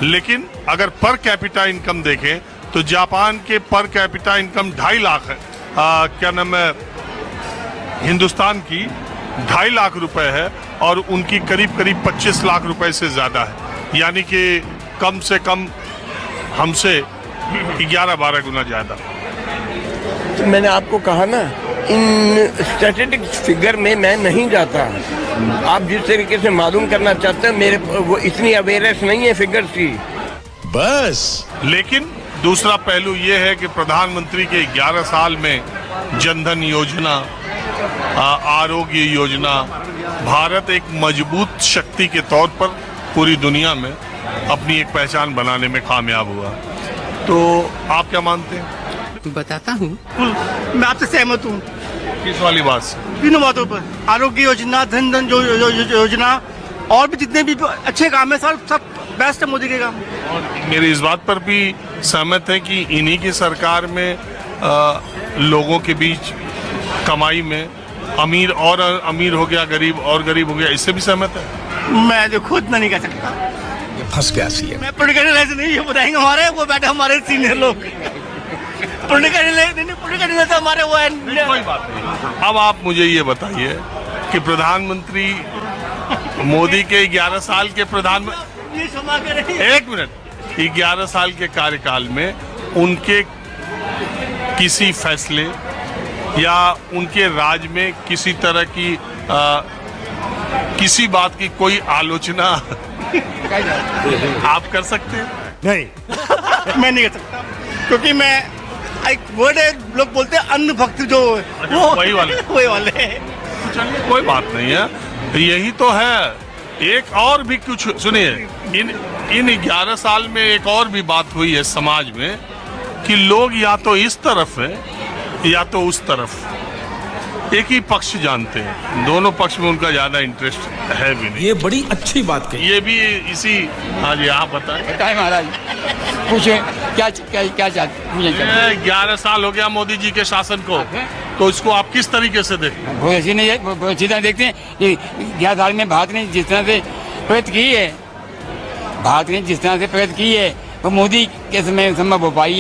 लेकिन अगर per capita income देखें तो जापान के पर कैपिटा इनकम 2.5 लाख है। क्या नाम है, हिंदुस्तान की 2.5 लाख रुपए है और उनकी करीब करीब 25 लाख रुपए से ज्यादा है, यानी कि कम से कम हमसे 11-12 गुना ज्यादा। तो मैंने आपको कहा ना, इन स्टैटिस्टिक फिगर में मैं नहीं जाता। आप जिस तरीके से मालूम करना चाहते हैं, मेरे वो इतनी अवेयरनेस नहीं है फिगर्स की बस। लेकिन दूसरा पहलू ये है कि प्रधानमंत्री के 11 साल में जनधन योजना, आरोग्य योजना, भारत एक मजबूत शक्ति के तौर पर पूरी दुनिया में अपनी एक पहचान बनाने में कामयाब हुआ। तो आप क्या मानते हैं? बताता हूँ। मैं आपसे सहमत हूँ किस वाली बात से? तीनों बातों पर, आरोग्य योजना, धन योजना और भी जितने भी अच्छे काम है सब बेस्ट है मोदी के काम। और मेरी इस बात पर भी सहमत है कि इन्हीं की सरकार में लोगों के बीच कमाई में अमीर और अमीर हो गया, गरीब और गरीब हो गया, इससे भी सहमत है? मैं जो खुद नहीं कह सकता, फंस गया सी है। मैं पॉलिटिकल नहीं, ये बताएंगे हमारे वो बैठे हमारे सीनियर लोग। पॉलिटिकल तो हमारे वो है। कोई बात नहीं। अब आप मुझे ये बताइए कि प्रधानमंत्री मोदी के 11 साल के एक मिनट, 11 साल के कार्यकाल में उनके किसी फैसले या उनके राज में किसी तरह की किसी बात की कोई आलोचना आप कर सकते हैं? नहीं मैं नहीं कर सकता, क्योंकि मैं एक वर्ड है, लोग बोलते हैं अन्न भक्त, जो वो वही वाले चलिए कोई बात नहीं है, यही तो है। एक और भी कुछ सुनिए, इन 11 साल में एक और भी बात हुई है समाज में कि लोग या तो इस तरफ है या तो उस तरफ, एक ही पक्ष जानते हैं, दोनों पक्ष में उनका ज्यादा इंटरेस्ट है भी नहीं। ये बड़ी अच्छी बात कही। ये भी इसी। हाँ जी, आप बताएं महाराज पूछे क्या क्या क्या चाहते? 11 साल हो गया मोदी जी के शासन को, तो इसको आप किस तरीके से देखते हैं? वो ऐसी नहीं है, अच्छी तरह देखते हैं। ये 11 साल में भारत ने जिस तरह से प्रगति की है, भारत ने जिस तरह से प्रगति की है वो मोदी के समय संभव हो पाई है।